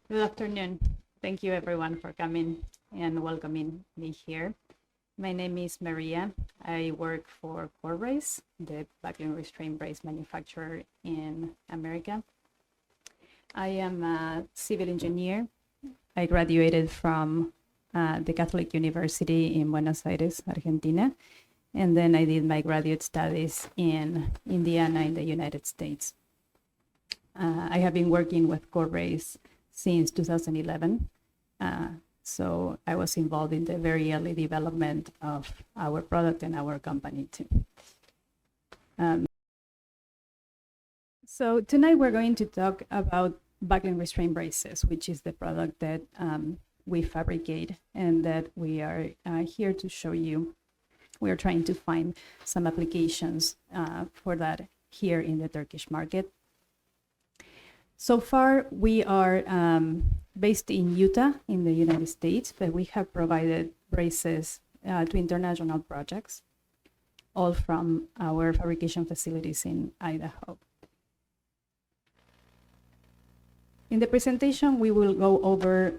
Good afternoon. Thank you everyone for coming and welcoming me here. My name is Maria. I work for CoreBrace, the vacuum restraint brace manufacturer in America. I am a civil engineer. I graduated from the Catholic University in Buenos Aires, Argentina, and then I did my graduate studies in Indiana in the United States. I have been working with CoreBrace since 2011. So I was involved in the very early development of our product and our company too. So tonight we're going to talk about buckling restraint braces, which is the product that we fabricate and that we are here to show you. We are trying to find some applications for that here in the Turkish market. So far, we are based in Utah in the United States, but we have provided braces to international projects, all from our fabrication facilities in Idaho. In the presentation, we will go over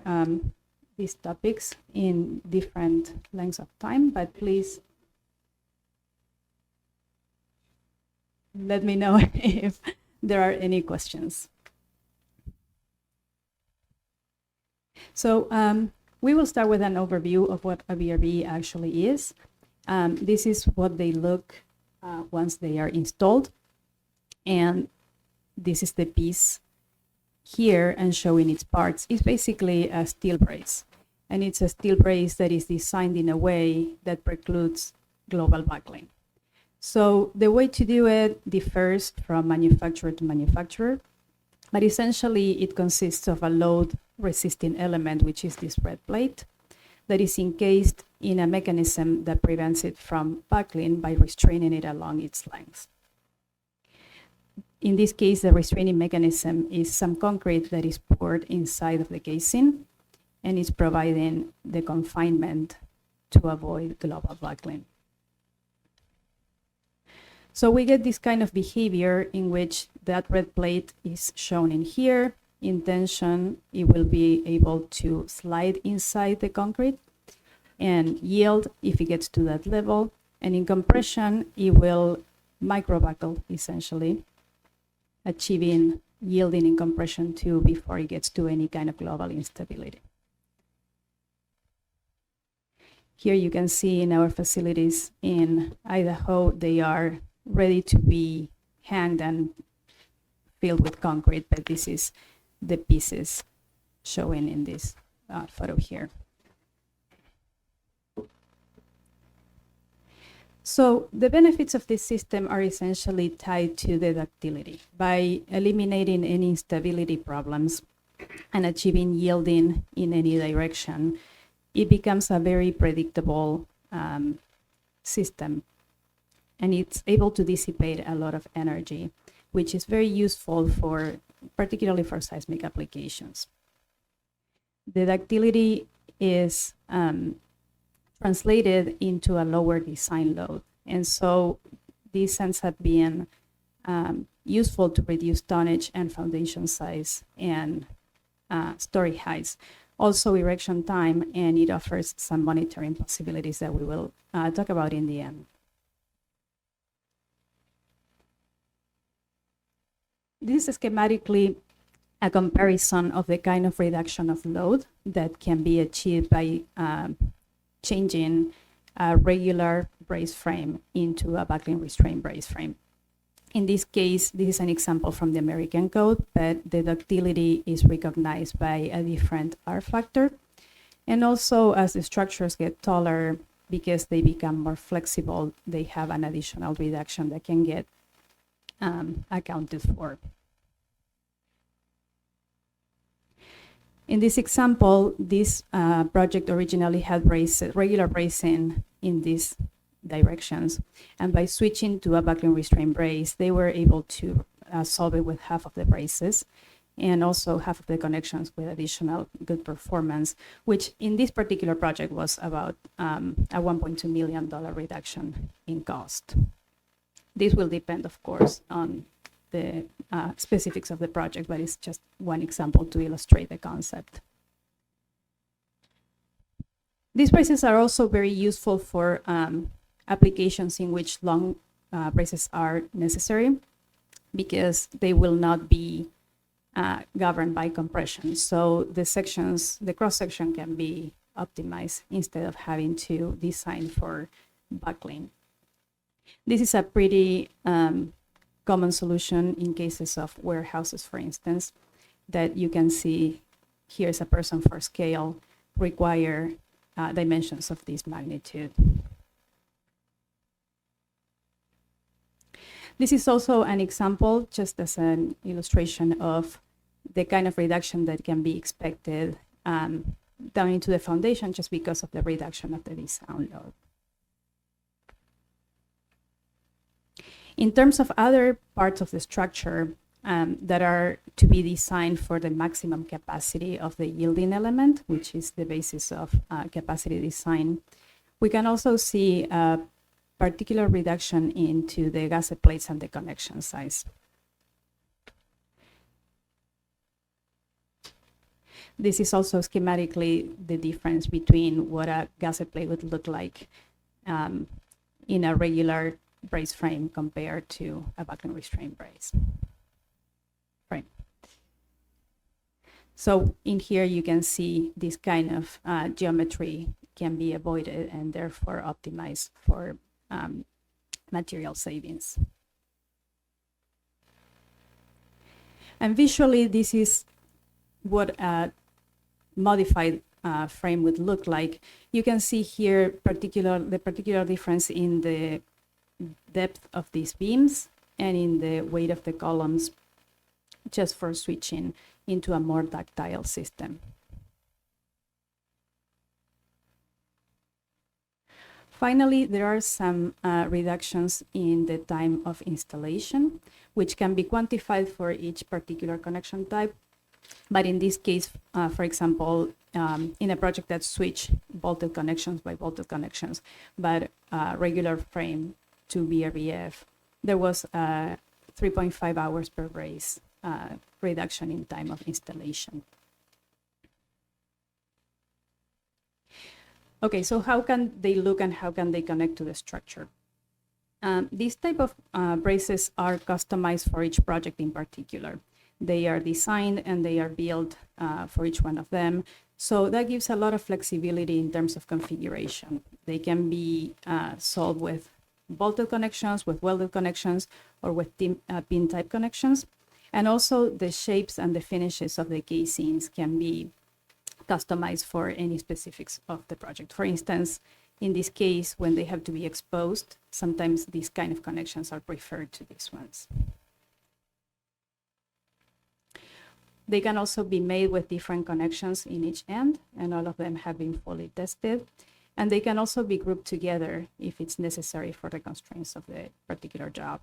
these topics in different lengths of time, but please let me know if there are any questions. So we will start with an overview of what a BRB actually is. This is what they look once they are installed. And this is the piece here and showing its parts. It's basically a steel brace. And it's a steel brace that is designed in a way that precludes global buckling. So the way to do it differs from manufacturer to manufacturer. But essentially, it consists of a load-resisting element, which is this red plate, that is encased in a mechanism that prevents it from buckling by restraining it along its length. In this case, the restraining mechanism is some concrete that is poured inside of the casing, and it's providing the confinement to avoid global buckling. So we get this kind of behavior in which that red plate is shown in here. In tension, it will be able to slide inside the concrete and yield if it gets to that level. And in compression, it will micro-buckle, essentially, achieving yielding in compression too before it gets to any kind of global instability. Here you can see in our facilities in Idaho, they are ready to be hanged and filled with concrete, but this is the pieces showing in this photo here. So the benefits of this system are essentially tied to the ductility. By eliminating any instability problems and achieving yielding in any direction, it becomes a very predictable system. And it's able to dissipate a lot of energy, which is very useful for, particularly for seismic applications. The ductility is translated into a lower design load. And so this ends up being useful to reduce tonnage and foundation size and story heights. Also erection time, and it offers some monitoring possibilities that we will talk about in the end. This is schematically a comparison of the kind of reduction of load that can be achieved by changing a regular brace frame into a buckling restraint brace frame. In this case, this is an example from the American code, but the ductility is recognized by a different R factor. And also, as the structures get taller, because they become more flexible, they have an additional reduction that can get accounted for. In this example, this project originally had regular bracing in these directions, and by switching to a buckling restraint brace, they were able to solve it with half of the braces and also half of the connections with additional good performance, which in this particular project was about a $1.2 million reduction in cost. This will depend, of course, on the specifics of the project, but it's just one example to illustrate the concept. These braces are also very useful for applications in which long braces are necessary, because they will not be governed by compression. So the cross-section can be optimized instead of having to design for buckling. This is a pretty common solution in cases of warehouses, for instance, that you can see here's a person for scale require dimensions of this magnitude. This is also an example, just as an illustration of the kind of reduction that can be expected down into the foundation just because of the reduction of the design load. In terms of other parts of the structure that are to be designed for the maximum capacity of the yielding element, which is the basis of capacity design, we can also see a particular reduction into the gusset plates and the connection size. This is also schematically the difference between what a gusset plate would look like in a regular brace frame compared to a buckling restraint brace frame. So in here you can see this kind of geometry can be avoided and therefore optimized for material savings. And visually, this is what a modified frame would look like. You can see here the particular difference in the depth of these beams and in the weight of the columns, just for switching into a more ductile system. Finally, there are some reductions in the time of installation, which can be quantified for each particular connection type. But in this case, for example, in a project that switch bolted connections by bolted connections, but regular frame to BRBF, there was a 3.5 hours per brace reduction in time of installation. Okay, so how can they look and how can they connect to the structure? These type of braces are customized for each project in particular. They are designed and they are built for each one of them. So that gives a lot of flexibility in terms of configuration. They can be solved with bolted connections, with welded connections, or with pin type connections. And also the shapes and the finishes of the casings can be customized for any specifics of the project. For instance, in this case, when they have to be exposed, sometimes these kind of connections are preferred to these ones. They can also be made with different connections in each end, and all of them have been fully tested. And they can also be grouped together if it's necessary for the constraints of the particular job.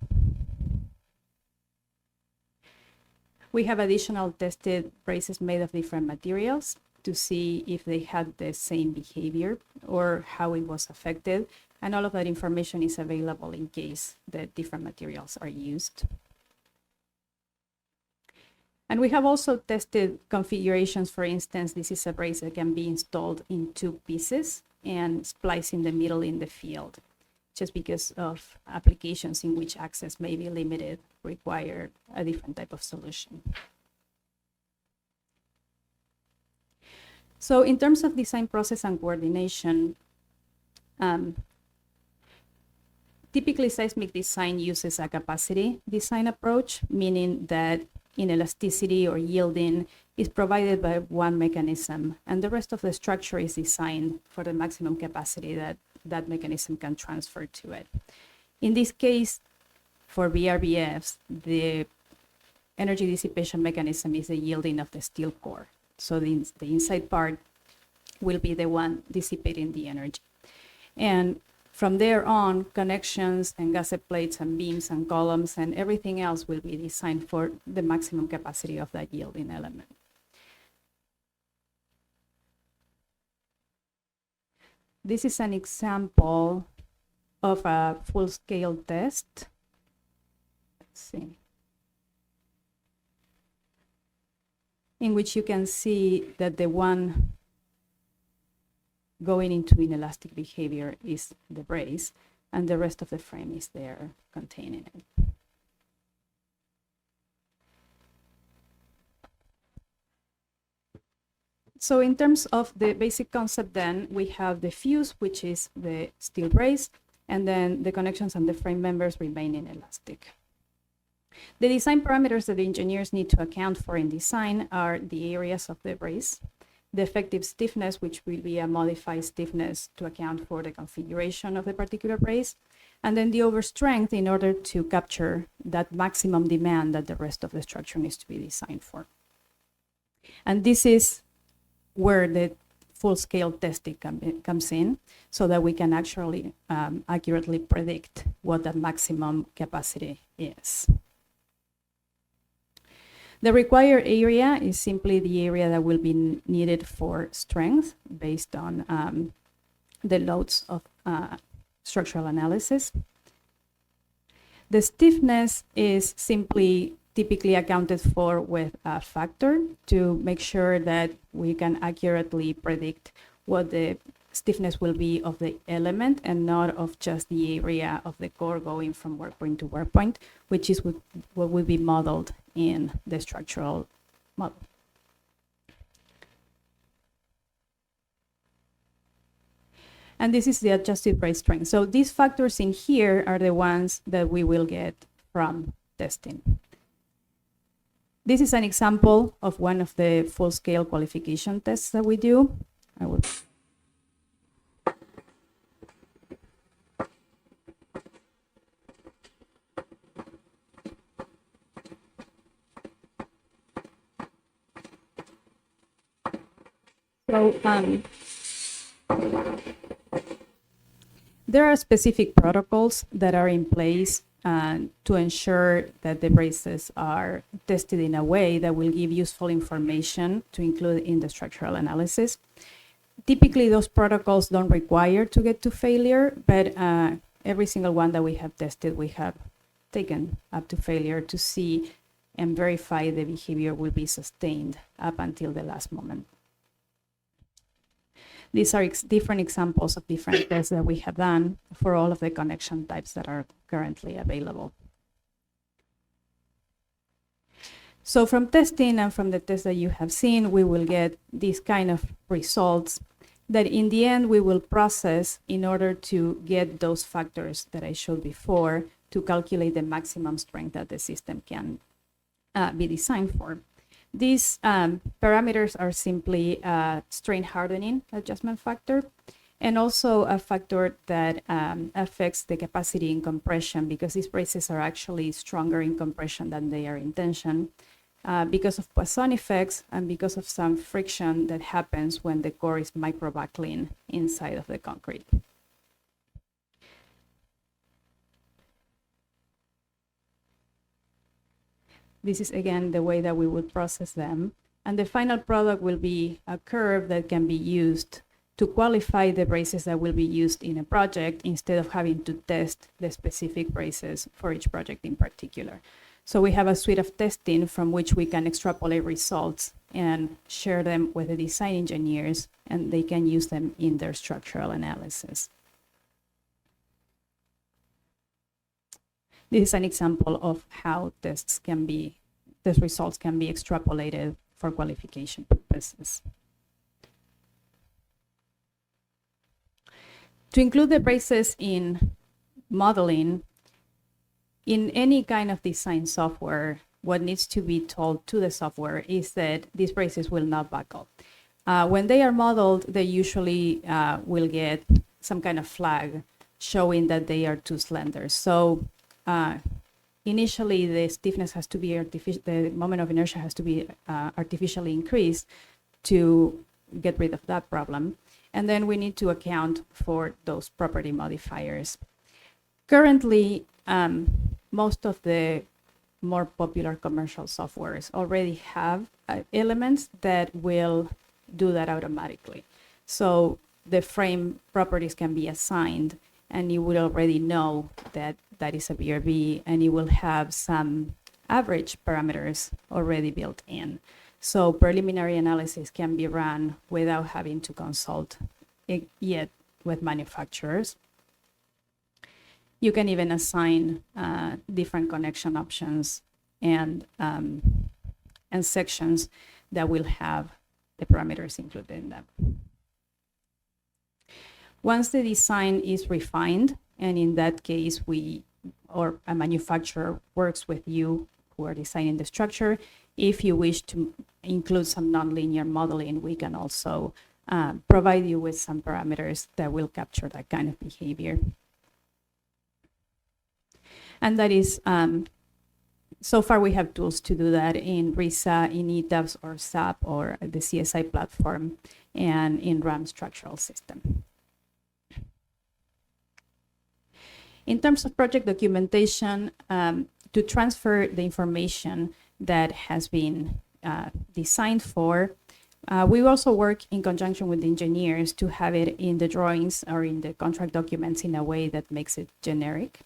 We have additional tested braces made of different materials to see if they had the same behavior or how it was affected. And all of that information is available in case the different materials are used. And we have also tested configurations. For instance, this is a brace that can be installed in 2 pieces and spliced in the middle in the field, just because of applications in which access may be limited, require a different type of solution. So in terms of design process and coordination, typically seismic design uses a capacity design approach, meaning that inelasticity or yielding is provided by one mechanism, and the rest of the structure is designed for the maximum capacity that that mechanism can transfer to it. In this case, for BRBFs, the energy dissipation mechanism is the yielding of the steel core. So the inside part will be the one dissipating the energy. And from there on, connections and gusset plates and beams and columns and everything else will be designed for the maximum capacity of that yielding element. This is an example of a full-scale test. Let's see. in which you can see that the one going into inelastic behavior is the brace, and the rest of the frame is there containing it. So in terms of the basic concept then, we have the fuse, which is the steel brace, and then the connections and the frame members remain inelastic. The design parameters that the engineers need to account for in design are the areas of the brace, the effective stiffness, which will be a modified stiffness to account for the configuration of the particular brace, and then the overstrength in order to capture that maximum demand that the rest of the structure needs to be designed for. And this is where the full-scale testing comes in, so that we can actually accurately predict what that maximum capacity is. The required area is simply the area that will be needed for strength based on the loads of structural analysis. The stiffness is simply typically accounted for with a factor to make sure that we can accurately predict what the stiffness will be of the element and not of just the area of the core going from work point to work point, which is what will be modeled in the structural model. And this is the adjusted brace strength. So these factors in here are the ones that we will get from testing. This is an example of one of the full-scale qualification tests that we do. I will. So there are specific protocols that are in place to ensure that the braces are tested in a way that will give useful information to include in the structural analysis. Typically, those protocols don't require to get to failure, but every single one that we have tested, we have taken up to failure to see and verify the behavior will be sustained up until the last moment. These are different examples of different tests that we have done for all of the connection types that are currently available. So from testing and from the tests that you have seen, we will get these kind of results that in the end we will process in order to get those factors that I showed before to calculate the maximum strength that the system can be designed for. These parameters are simply a strain hardening adjustment factor and also a factor that affects the capacity in compression, because these braces are actually stronger in compression than they are in tension because of Poisson effects and because of some friction that happens when the core is microbuckling inside of the concrete. This is, again, the way that we would process them. And the final product will be a curve that can be used to qualify the braces that will be used in a project instead of having to test the specific braces for each project in particular. So we have a suite of testing from which we can extrapolate results and share them with the design engineers, and they can use them in their structural analysis. This is an example of how test results can be extrapolated for qualification purposes. To include the braces in modeling, in any kind of design software, what needs to be told to the software is that these braces will not buckle. When they are modeled, they usually will get some kind of flag showing that they are too slender. So initially, the stiffness has to be the moment of inertia has to be artificially increased to get rid of that problem. And then we need to account for those property modifiers. Currently, most of the more popular commercial softwares already have elements that will do that automatically. So the frame properties can be assigned, and you would already know that that is a BRB, and you will have some average parameters already built in. So preliminary analysis can be run without having to consult it yet with manufacturers. You can even assign different connection options and sections that will have the parameters included in them. Once the design is refined, and in that case or a manufacturer works with you who are designing the structure, if you wish to include some nonlinear modeling, we can also provide you with some parameters that will capture that kind of behavior. And that is, so far we have tools to do that in RISA, in ETABS or SAP or the CSI platform, and in RAM structural system. In terms of project documentation, to transfer the information that has been designed for, we also work in conjunction with the engineers to have it in the drawings or in the contract documents in a way that makes it generic.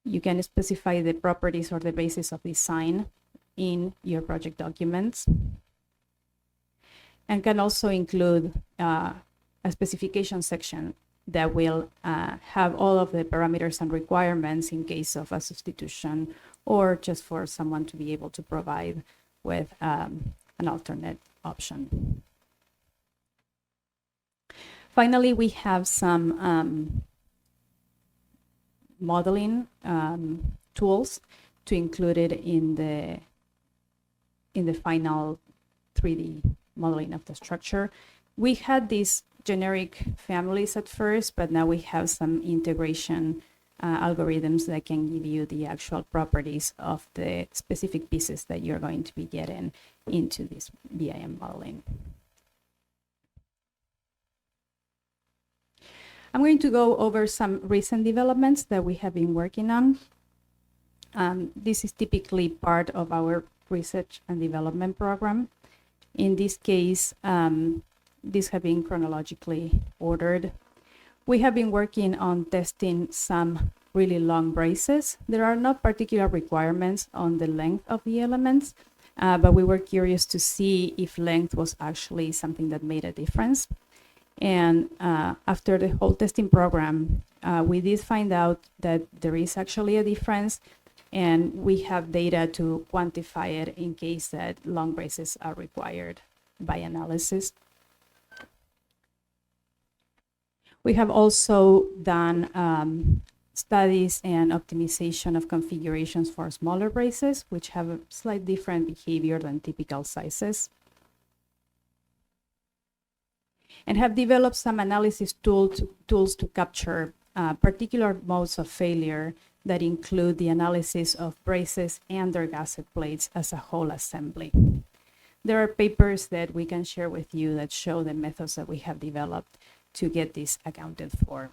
You can specify the properties or the basis of design in your project documents, and can also include a specification section that will have all of the parameters and requirements in case of a substitution, or just for someone to be able to provide with an alternate option. Finally, we have some modeling tools to include it in the final 3D modeling of the structure. We had these generic families at first, but now we have some integration algorithms that can give you the actual properties of the specific pieces that you're going to be getting into this BIM modeling. I'm going to go over some recent developments that we have been working on. This is typically part of our research and development program. In this case, these have been chronologically ordered. We have been working on testing some really long braces. There are no particular requirements on the length of the elements, but we were curious to see if length was actually something that made a difference. And after the whole testing program, we did find out that there is actually a difference, and we have data to quantify it in case that long braces are required by analysis. We have also done studies and optimization of configurations for smaller braces, which have a slightly different behavior than typical sizes, and have developed some analysis tools to capture particular modes of failure that include the analysis of braces and their gusset plates as a whole assembly. There are papers that we can share with you that show the methods that we have developed to get this accounted for.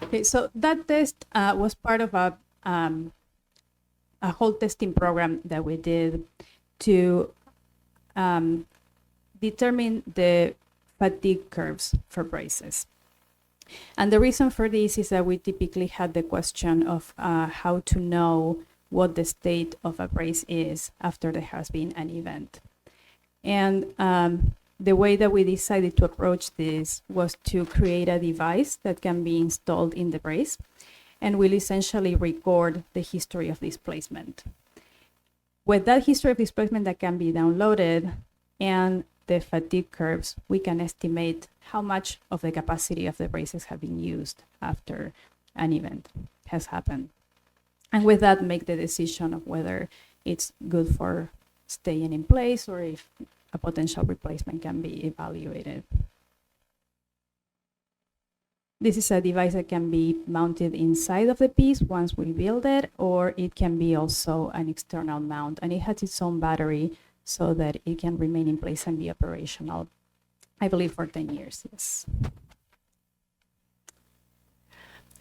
Okay, so that test was part of a whole testing program that we did to determine the fatigue curves for braces. And the reason for this is that we typically had the question of how to know what the state of a brace is after there has been an event. And the way that we decided to approach this was to create a device that can be installed in the brace and will essentially record the history of displacement. With that history of displacement that can be downloaded and the fatigue curves, we can estimate how much of the capacity of the braces have been used after an event has happened. And with that, make the decision of whether it's good for staying in place or if a potential replacement can be evaluated. This is a device that can be mounted inside of the piece once we build it, or it can be also an external mount, and it has its own battery so that it can remain in place and be operational, I believe, for 10 years, yes.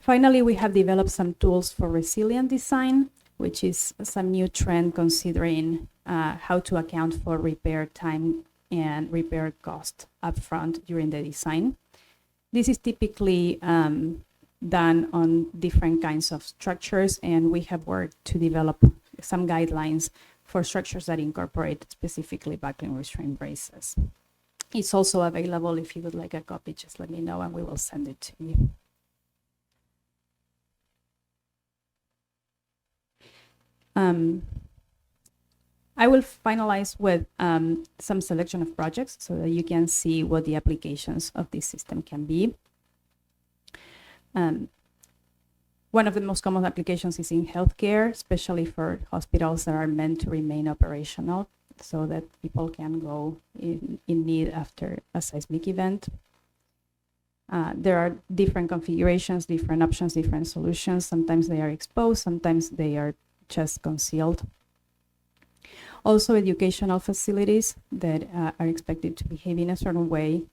Finally, we have developed some tools for resilient design, which is some new trend considering how to account for repair time and repair cost upfront during the design. This is typically done on different kinds of structures, and we have worked to develop some guidelines for structures that incorporate specifically buckling restraint braces. It's also available. If you would like a copy, just let me know and we will send it to you. I will finalize with some selection of projects so that you can see what the applications of this system can be. One of the most common applications is in healthcare, especially for hospitals that are meant to remain operational so that people can go in need after a seismic event. There are different configurations, different options, different solutions. Sometimes they are exposed, sometimes they are just concealed. Also, educational facilities that are expected to behave in a certain way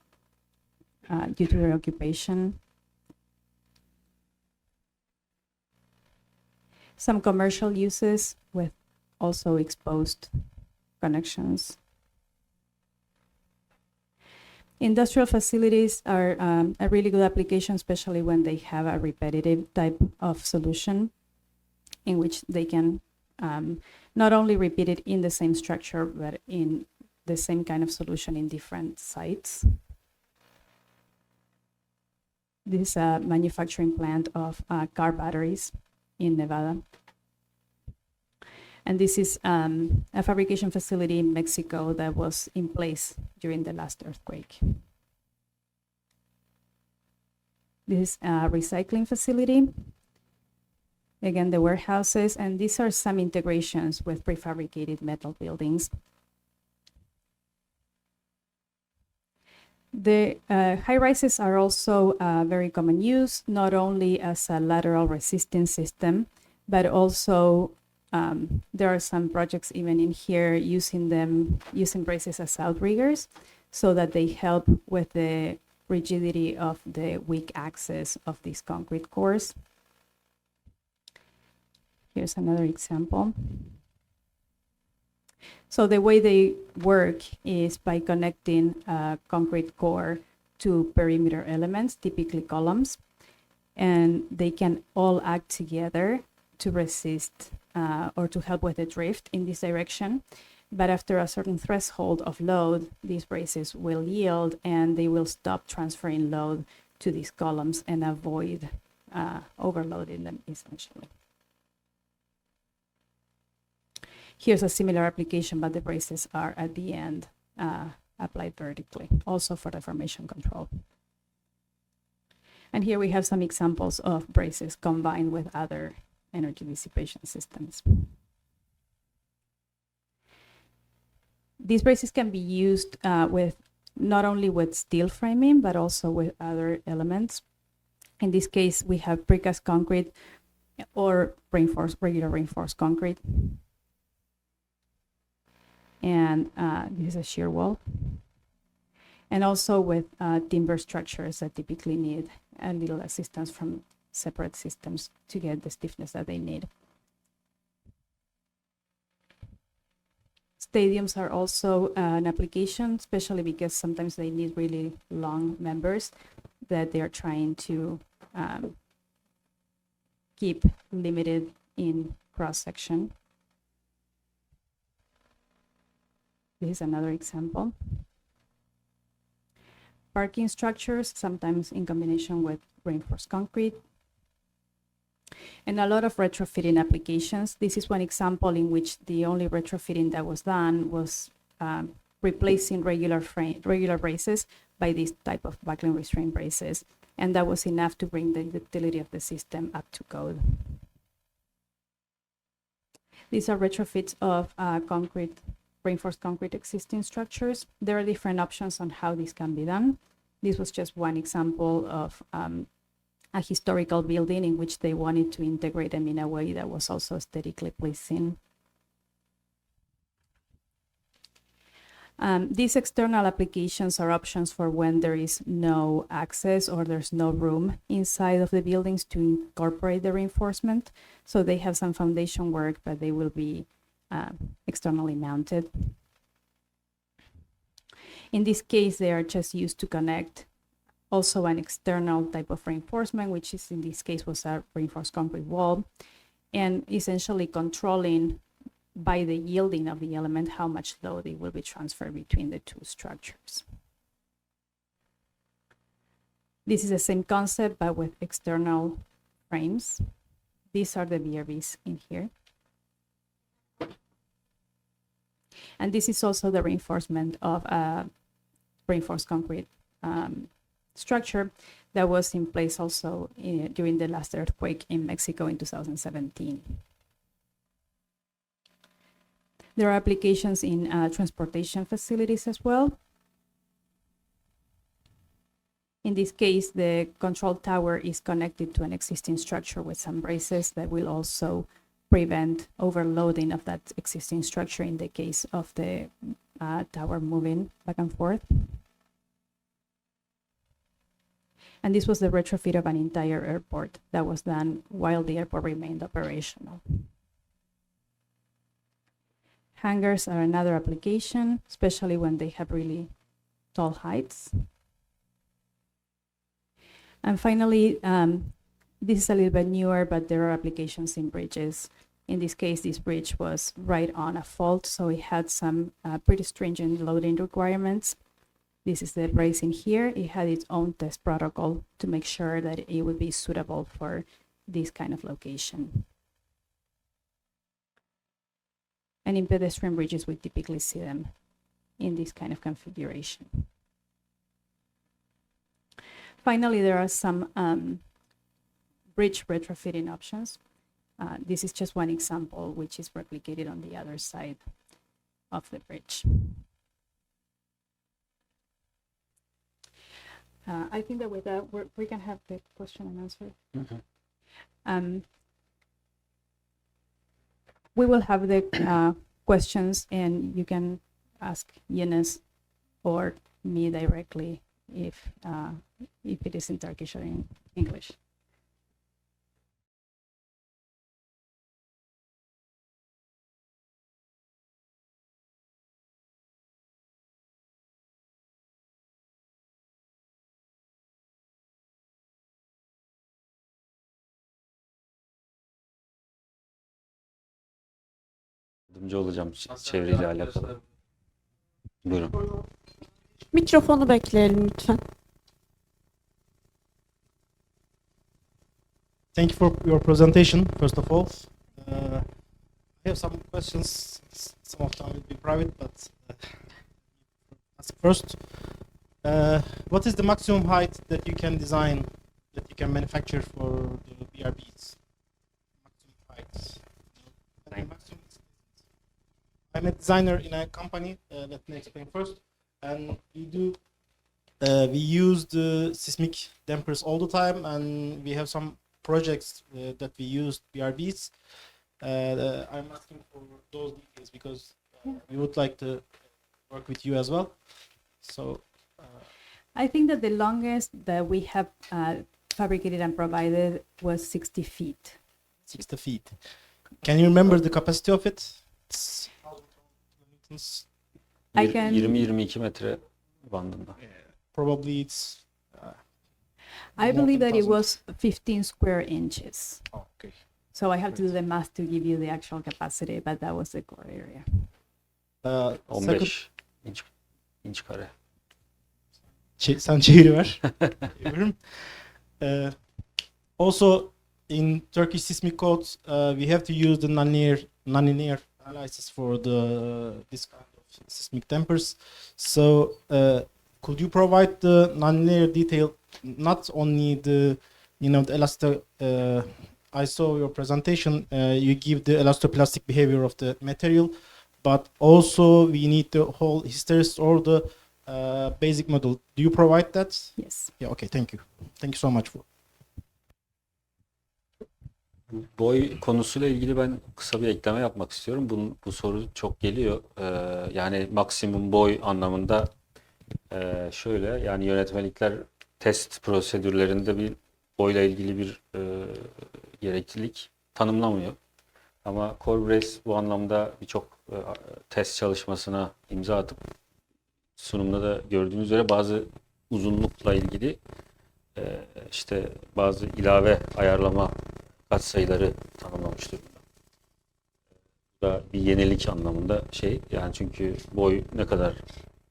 due to their occupation. Some commercial uses with also exposed connections. Industrial facilities are a really good application, especially when they have a repetitive type of solution in which they can not only repeat it in the same structure, but in the same kind of solution in different sites. This is a manufacturing plant of car batteries in Nevada. And this is a fabrication facility in Mexico that was in place during the last earthquake. This is a recycling facility. Again, the warehouses, and these are some integrations with prefabricated metal buildings. The high-rises are also very common use, not only as a lateral resistance system, but also there are some projects even in here using braces as outriggers so that they help with the rigidity of the weak axis of these concrete cores. Here's another example. So the way they work is by connecting a concrete core to perimeter elements, typically columns, and they can all act together to resist or to help with the drift in this direction. But after a certain threshold of load, these braces will yield and they will stop transferring load to these columns and avoid overloading them essentially. Here's a similar application, but the braces are at the end applied vertically, also for deformation control. And here we have some examples of braces combined with other energy dissipation systems. These braces can be used with not only with steel framing, but also with other elements. In this case, we have precast concrete or regular reinforced concrete. And this is a shear wall. And also with timber structures that typically need a little assistance from separate systems to get the stiffness that they need. Stadiums are also an application, especially because sometimes they need really long members that they are trying to keep limited in cross-section. This is another example. Parking structures, sometimes in combination with reinforced concrete. And a lot of retrofitting applications. This is one example in which the only retrofitting that was done was replacing regular braces by this type of buckling restraint braces. And that was enough to bring the ductility of the system up to code. These are retrofits of reinforced concrete existing structures. There are different options on how this can be done. This was just one example of a historical building in which they wanted to integrate them in a way that was also aesthetically pleasing. These external applications are options for when there is no access or there's no room inside of the buildings to incorporate the reinforcement. So they have some foundation work, but they will be externally mounted. In this case, they are just used to connect also an external type of reinforcement, which is in this case was a reinforced concrete wall, and essentially controlling by the yielding of the element how much load it will be transferred between the two structures. This is the same concept, but with external frames. These are the BRBs in here. And this is also the reinforcement of a reinforced concrete structure that was in place also during the last earthquake in Mexico in 2017. There are applications in transportation facilities as well. In this case, the control tower is connected to an existing structure with some braces that will also prevent overloading of that existing structure in the case of the tower moving back and forth. And this was the retrofit of an entire airport that was done while the airport remained operational. Hangars are another application, especially when they have really tall heights. And finally, this is a little bit newer, but there are applications in bridges. In this case, this bridge was right on a fault, so it had some pretty stringent loading requirements. This is the bracing here. It had its own test protocol to make sure that it would be suitable for this kind of location. And in pedestrian bridges, we typically see them in this kind of configuration. Finally, there are some bridge retrofitting options. This is just one example, which is replicated on the other side of the bridge. I think that with that, we can have the question and answer. Mm-hmm. We will have the questions, and you can ask Yunus or me directly if it is in Turkish or in English. Yardımcı olacağım çevreyle alakalı. Buyurun. Mikrofonu bekleyelim lütfen. Thank you for your presentation, first of all. I have some questions. Some of them will be private, but ask first. What is the maximum height that you can design, that you can manufacture for the BRBs? Maximum height. I'm a designer in a company. Let me explain first. And we use the seismic dampers all the time, and we have some projects that we use BRBs. I'm asking for those details because we would like to work with you as well. So I think that the longest that we have fabricated and provided was 60 feet. 60 feet. Can you remember the capacity of it? It's 20-22 metre bandında. Probably it's I believe that it was 15 square inches. Oh, okay. So I have to do the math to give you the actual capacity, but that was the core area. 15 inç kare. Sen çeviriver. Also, in Turkish seismic codes, we have to use the nonlinear analysis for this kind of seismic dampers. So, could you provide the nonlinear detail, not only the elastic? I saw your presentation. You give the elastoplastic behavior of the material, but also we need the whole hysteresis or the basic model. Do you provide that? Yes. Yeah. Okay. Thank you. Thank you so much. Boy konusuyla ilgili ben kısa bir ekleme yapmak istiyorum. Bu soru çok geliyor. Yani maksimum boy anlamında şöyle, yani yönetmelikler test prosedürlerinde bir boyla ilgili bir gereklilik tanımlamıyor. Ama CoreBrace bu anlamda birçok test çalışmasına imza atıp sunumda da gördüğünüz üzere bazı uzunlukla ilgili işte bazı ilave ayarlama katsayıları tanımlamış durumda. Bu da bir yenilik anlamında yani çünkü boy ne kadar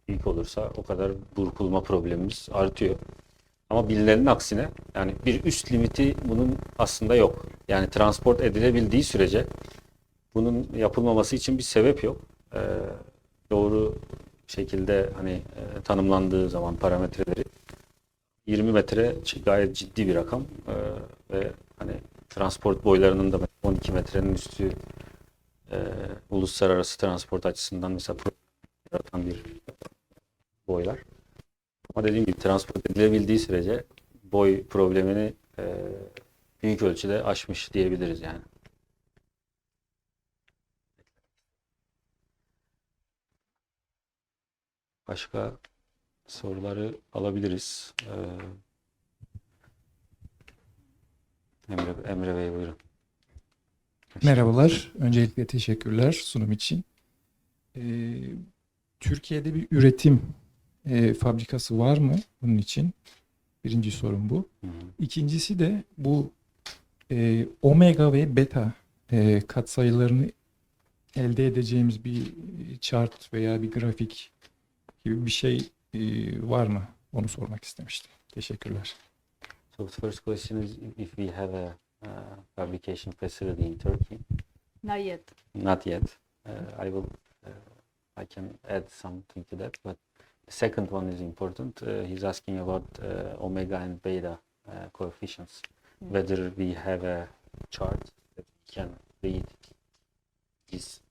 büyük olursa o kadar burkulma problemimiz artıyor. Ama bilinenin aksine yani bir üst limiti bunun aslında yok. Yani transport edilebildiği sürece bunun yapılmaması için bir sebep yok. Doğru şekilde hani tanımlandığı zaman parametreleri 20 metre gayet ciddi bir rakam ve hani transport boylarının da 12 metrenin üstü uluslararası transport açısından mesela yaratan bir boylar. Ama dediğim gibi transport edilebildiği sürece boy problemini büyük ölçüde aşmış diyebiliriz yani. Başka soruları alabiliriz. Emre Bey buyurun. Merhabalar. Öncelikle teşekkürler sunum için. Türkiye'de bir üretim fabrikası var mı bunun için? Birinci sorum bu. Hı hı. İkincisi de bu omega ve beta katsayılarını elde edeceğimiz bir chart veya bir grafik gibi bir şey var mı? Onu sormak istemiştim. Teşekkürler. So the first question is if we have a fabrication facility in Turkey. Not yet. Not yet. I can add something to that, but the second one is important. He's asking about omega and beta coefficients. Whether we have a chart that we can read these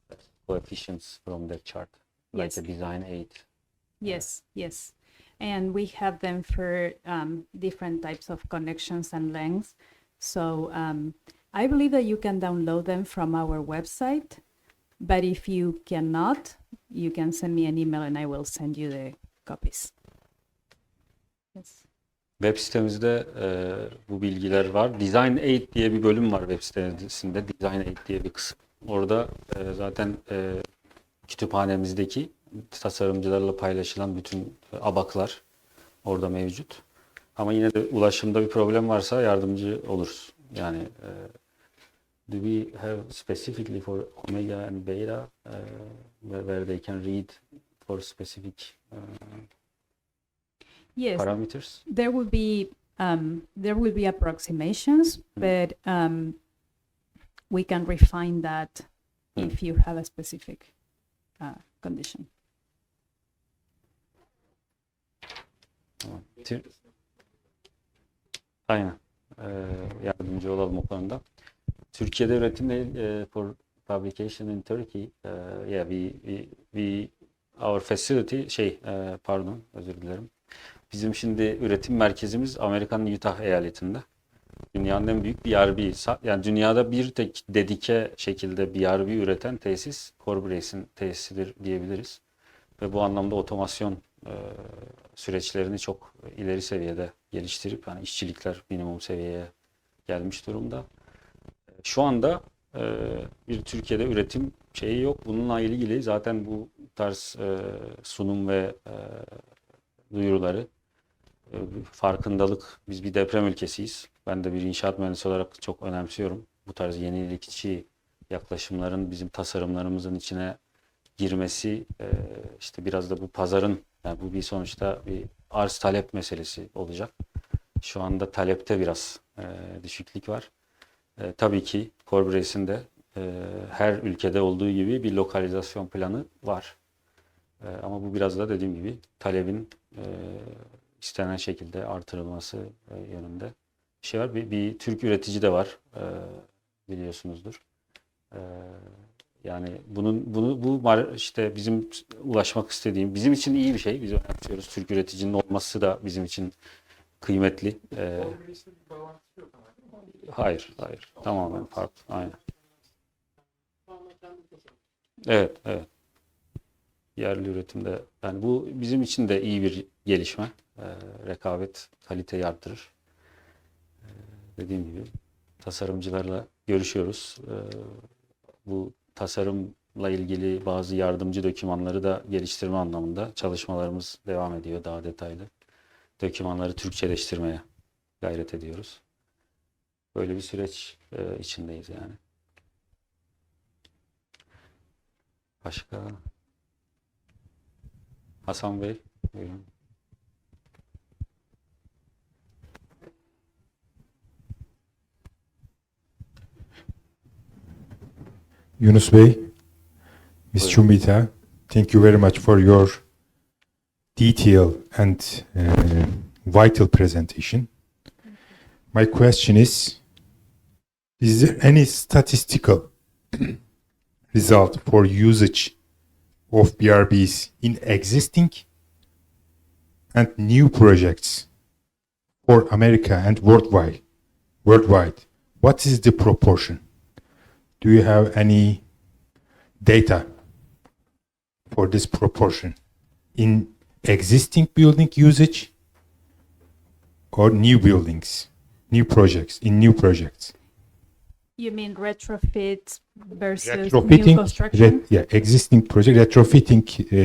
coefficients from the chart, like Yes. a design aid. Yes, yes. And we have them for different types of connections and lengths. So I believe that you can download them from our website. But if you cannot, you can send me an email and I will send you the copies. Yes. Web sitemizde bu bilgiler var. Design Aid diye bir bölüm var web sitesinde. Design Aid diye bir kısım. Orada zaten kütüphanemizdeki tasarımcılarla paylaşılan bütün abaklar orada mevcut. Ama yine de ulaşımda bir problem varsa yardımcı oluruz. Yani do we have specifically for omega and beta where they can read for specific Yes, parameters? there will be approximations, but we can refine that if you have a specific condition. Aynen. Yardımcı olalım o konuda. Türkiye'de üretimde for fabrication in Turkey, yeah, our facility pardon, özür dilerim. Bizim şimdi üretim merkezimiz Amerika'nın Utah eyaletinde. Dünyanın en büyük BRB, yani dünyada bir tek dedike şekilde BRB üreten tesis CoreBrace'in tesisidir diyebiliriz. Ve bu anlamda otomasyon süreçlerini çok ileri seviyede geliştirip yani işçilikler minimum seviyeye gelmiş durumda. Şu anda bir Türkiye'de üretim şeyi yok. Bununla ilgili zaten bu tarz sunum ve duyuruları farkındalık. Biz bir deprem ülkesiyiz. Ben de bir inşaat mühendisi olarak çok önemsiyorum. Bu tarz yenilikçi yaklaşımların bizim tasarımlarımızın içine girmesi işte biraz da bu pazarın, yani bu bir sonuçta bir arz talep meselesi olacak. Şu anda talepte biraz düşüklük var. Tabii ki CoreBrace'in de her ülkede olduğu gibi bir lokalizasyon planı var. Ama bu biraz da dediğim gibi talebin istenen şekilde artırılması yönünde bir şey var. Bir Türk üretici de var, biliyorsunuzdur. Yani bu işte bizim ulaşmak istediğim, bizim için iyi bir şey. Biz önemsiyoruz. Türk üreticinin olması da bizim için kıymetli. Hayır, hayır. Tamamen farklı. Aynen. Evet, evet. Yerli üretimde, yani bu bizim için de iyi bir gelişme. Rekabet kaliteyi arttırır. Dediğim gibi tasarımcılarla görüşüyoruz. Bu tasarımla ilgili bazı yardımcı dokümanları da geliştirme anlamında çalışmalarımız devam ediyor, daha detaylı. Dokümanları Türkçeleştirmeye gayret ediyoruz. Böyle bir süreç içindeyiz yani. Başka? Hasan Bey, buyurun. Yunus Bey, Ms. Buyurun. CHUMBİTA, thank you very much for your detailed and vital presentation. My question is there any statistical result for usage of BRBs in existing and new projects for America and worldwide? What is the proportion? Do you have any data for this proportion in existing building usage or new buildings, new projects, in new projects? You mean retrofit versus new construction? Existing project, retrofitting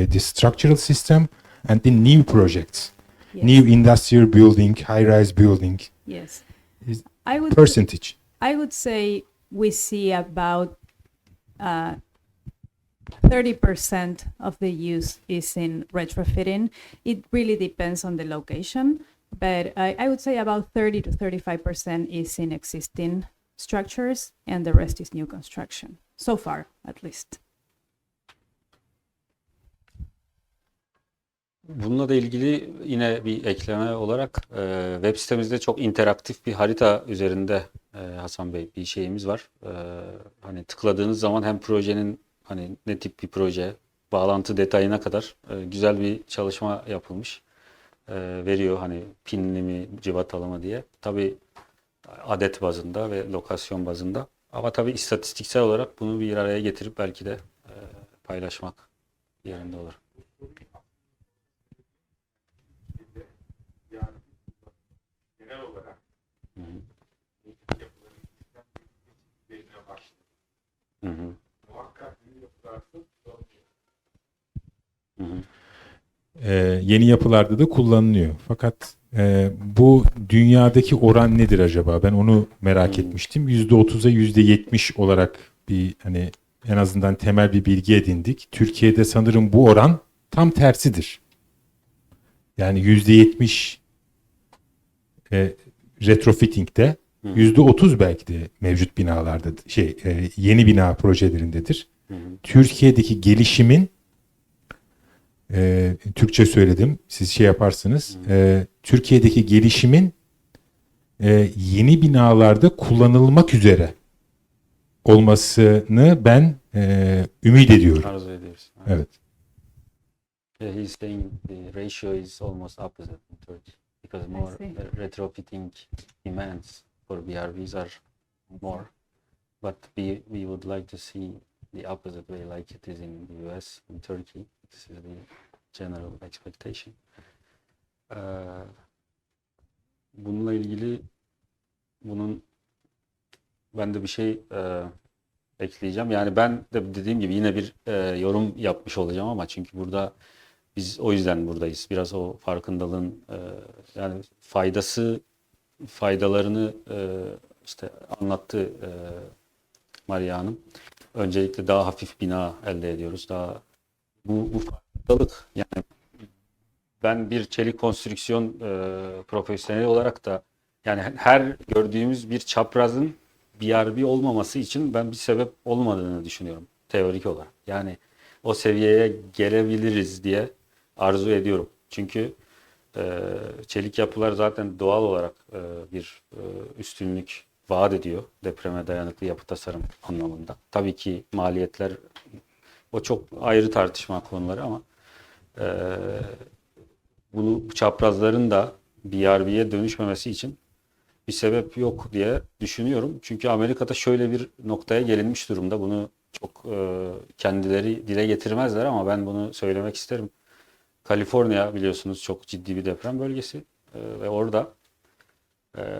the structural system and the new projects, Yes. new industrial building, high-rise building, Yes. Is I would percentage. I would say we see about 30% of the use is in retrofitting. It really depends on the location, but I would say about 30 to 35% is in existing structures and the rest is new construction. So far, at least. Bununla da ilgili yine bir ekleme olarak web sitemizde çok interaktif bir harita üzerinde Hasan Bey bir şeyimiz var. Hani tıkladığınız zaman hem projenin hani ne tip bir proje, bağlantı detayına kadar güzel bir çalışma yapılmış. Veriyor hani pinli mi, cıvatalı mı diye. Tabii adet bazında ve lokasyon bazında. Ama tabii istatistiksel olarak bunu bir araya getirip belki de paylaşmak yerinde olur. Hı hı. Hı hı. Yeni yapılarda da kullanılıyor. Fakat bu dünyadaki oran nedir acaba? Ben onu merak etmiştim. %30'a %70 olarak bir hani en azından temel bir bilgi edindik. Türkiye'de sanırım bu oran tam tersidir. Yani %70 retrofitting'de, %30 belki de mevcut binalarda yeni bina projelerindedir. Türkiye'deki gelişimin Türkçe söyledim. Siz şey yaparsınız. Türkiye'deki gelişimin yeni binalarda kullanılmak üzere olmasını ben ümit ediyorum. Arzu ediyoruz. Evet. Yeah, he's saying the ratio is almost opposite in Turkey because more retrofitting demands for BRVs are more, but we would like to see the opposite way like it is in the US, in Turkey. This is the general expectation. Bununla ilgili ben de bir şey ekleyeceğim. Yani ben de dediğim gibi yine bir yorum yapmış olacağım ama çünkü burada biz o yüzden buradayız. Biraz o farkındalığın yani faydalarını işte anlattı Maria Hanım. Öncelikle daha hafif bina elde ediyoruz. Daha bu farkındalık yani ben bir çelik konstrüksiyon profesyoneli olarak da yani her gördüğümüz bir çaprazın BRB olmaması için ben bir sebep olmadığını düşünüyorum teorik olarak. Yani o seviyeye gelebiliriz diye arzu ediyorum. Çünkü çelik yapılar zaten doğal olarak bir üstünlük vaat ediyor depreme dayanıklı yapı tasarım anlamında. Tabii ki maliyetler o çok ayrı tartışma konuları ama bu çaprazların da BRB'ye dönüşmemesi için bir sebep yok diye düşünüyorum. Çünkü Amerika'da şöyle bir noktaya gelinmiş durumda. Bunu çok kendileri dile getirmezler ama ben bunu söylemek isterim. Kaliforniya biliyorsunuz çok ciddi bir deprem bölgesi ve orada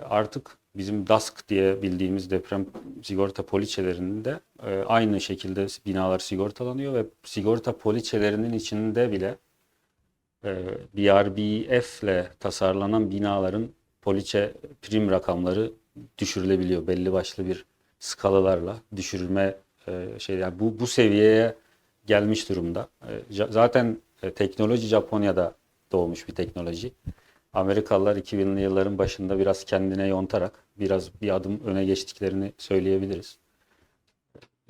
artık bizim DASK diye bildiğimiz deprem sigorta poliçelerinde aynı şekilde binalar sigortalanıyor ve sigorta poliçelerinin içinde bile BRBF ile tasarlanan binaların poliçe prim rakamları düşürülebiliyor. Belli başlı bir skalalarla düşürülme yani bu seviyeye gelmiş durumda. Zaten teknoloji Japonya'da doğmuş bir teknoloji. Amerikalılar 2000'li yılların başında biraz kendine yontarak biraz bir adım öne geçtiklerini söyleyebiliriz.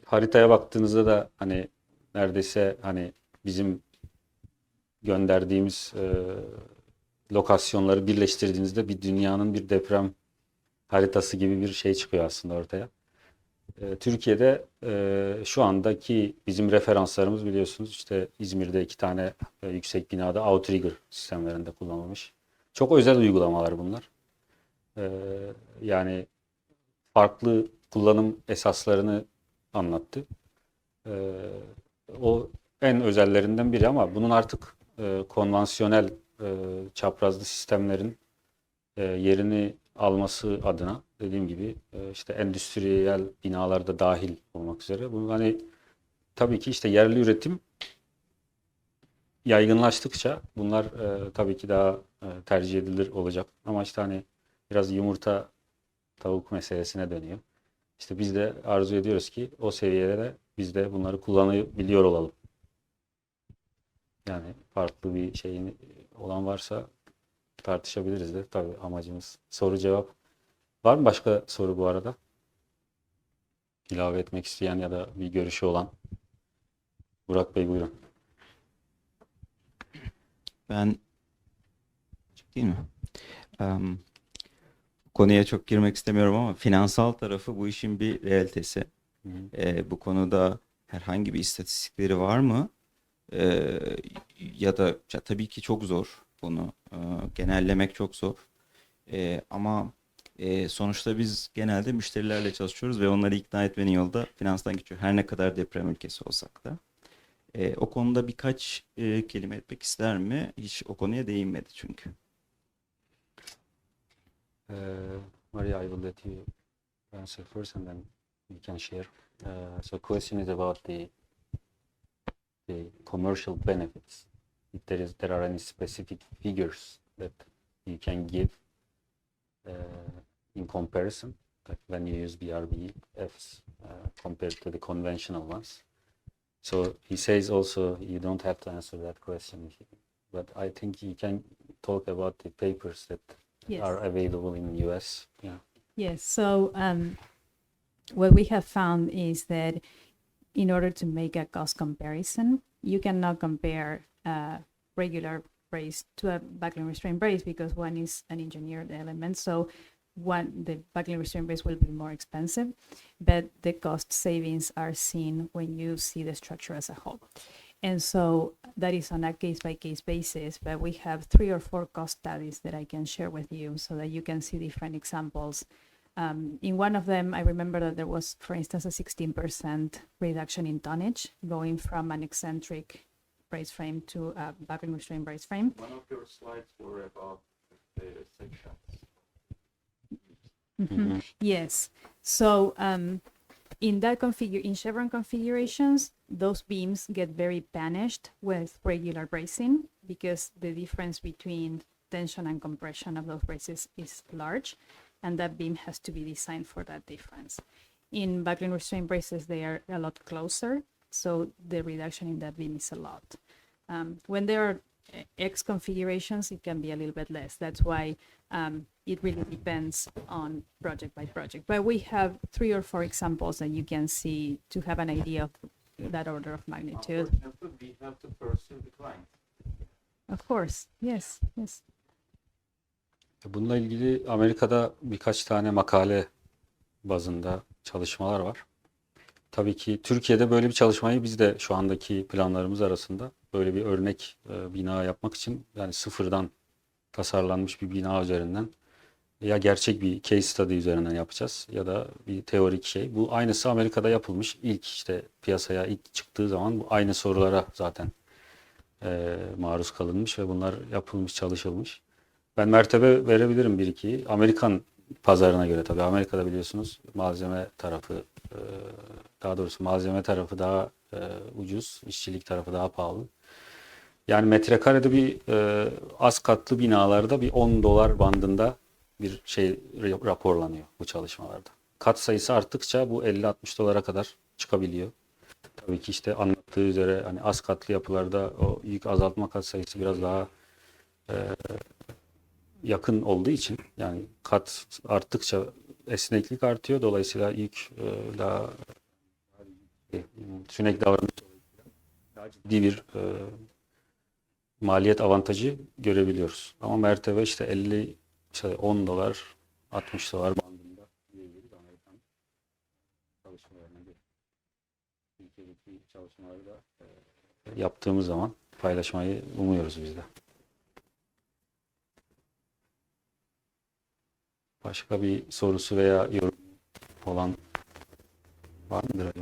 Haritaya baktığınızda da hani neredeyse hani bizim gönderdiğimiz lokasyonları birleştirdiğinizde bir dünyanın bir deprem haritası gibi bir şey çıkıyor aslında ortaya. Türkiye'de şu andaki bizim referanslarımız biliyorsunuz işte İzmir'de 2 tane yüksek binada outrigger sistemlerinde kullanılmış. Çok özel uygulamalar bunlar. Yani farklı kullanım esaslarını anlattı. O en özellerinden biri ama bunun artık konvansiyonel çaprazlı sistemlerin yerini alması adına dediğim gibi işte endüstriyel binalarda dahil olmak üzere. Bu hani tabii ki işte yerli üretim yaygınlaştıkça bunlar tabii ki daha tercih edilir olacak. Ama işte hani biraz yumurta tavuk meselesine dönüyor. İşte biz de arzu ediyoruz ki o seviyede de biz de bunları kullanabiliyor olalım. Yani farklı bir şeyin olan varsa tartışabiliriz de tabii amacımız soru cevap. Var mı başka soru bu arada? İlave etmek isteyen ya da bir görüşü olan? Burak Bey buyurun. Ben değil mi? Em, Konuya çok girmek istemiyorum ama finansal tarafı bu işin bir realitesi. Hı hı. Bu konuda herhangi bir istatistikleri var mı? Ya da tabii ki çok zor bunu genellemek çok zor. Ama sonuçta biz genelde müşterilerle çalışıyoruz ve onları ikna etmenin yolu da finanstan geçiyor. Her ne kadar deprem ülkesi olsak da. O konuda birkaç kelime etmek ister mi? Hiç o konuya değinmedi çünkü. Maria, I will let you answer first and then we can share. So question is about the commercial benefits. If there are any specific figures that you can give in comparison, like when you use BRBFs compared to the conventional ones. So he says also you don't have to answer that question, but I think you can talk about the papers that Yes. are available in the US. Yeah. Yes. So what we have found is that in order to make a cost comparison, you cannot compare a regular brace to a buckling restraint brace because one is an engineered element. So the buckling restraint brace will be more expensive, but the cost savings are seen when you see the structure as a whole. And so that is on a case-by-case basis, but we have 3 or 4 cost studies that I can share with you so that you can see different examples. In one of them, I remember that there was, for instance, a 16% reduction in tonnage going from an eccentric brace frame to a buckling restraint brace frame. One of your slides were about the sections. Mhm. Yes. So in that in chevron configurations, those beams get very banished with regular bracing because the difference between tension and compression of those braces is large, and that beam has to be designed for that difference. In buckling restraint braces, they are a lot closer, so the reduction in that beam is a lot. When there are X configurations, it can be a little bit less. That's why it really depends on project by project. But we have 3 or 4 examples that you can see to have an idea of that order of magnitude. We have to pursue the client. Of course, yes, yes. Bununla ilgili Amerika'da birkaç tane makale bazında çalışmalar var. Tabii ki Türkiye'de böyle bir çalışmayı biz de şu andaki planlarımız arasında böyle bir örnek bina yapmak için yani sıfırdan tasarlanmış bir bina üzerinden ya gerçek bir case study üzerinden yapacağız ya da bir teorik şey. Bu aynısı Amerika'da yapılmış. İlk işte piyasaya ilk çıktığı zaman bu aynı sorulara zaten maruz kalınmış ve bunlar yapılmış, çalışılmış. Ben mertebe verebilirim bir ikiyi. Amerikan pazarına göre tabii. Amerika'da biliyorsunuz malzeme tarafı, daha doğrusu malzeme tarafı daha ucuz, işçilik tarafı daha pahalı. Yani metrekarede bir az katlı binalarda bir 10 dolar bandında bir şey raporlanıyor bu çalışmalarda. Kat sayısı arttıkça bu 50-60 dolara kadar çıkabiliyor. Tabii ki işte anlattığı üzere hani az katlı yapılarda o yük azaltma kat sayısı biraz daha yakın olduğu için yani kat arttıkça esneklik artıyor. Dolayısıyla yük daha sürekli davranış daha ciddi bir maliyet avantajı görebiliyoruz. Ama mertebe işte 50 işte 10 dolar 60 dolar bandında diyebiliriz Amerikan çalışmalarına göre. Türkiye'deki çalışmaları da yaptığımız zaman paylaşmayı umuyoruz biz de. Başka bir sorusu veya yorum olan var mıdır?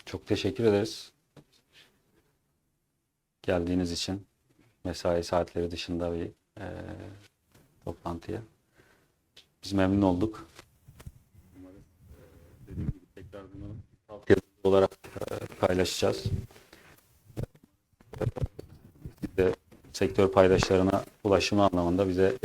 Çok teşekkür ederiz geldiğiniz için. Mesai saatleri dışında bir toplantıya. Biz memnun olduk. Umarım dediğim gibi tekrar bunu altyazılı olarak paylaşacağız. Siz de sektör paydaşlarına ulaşımı anlamında bize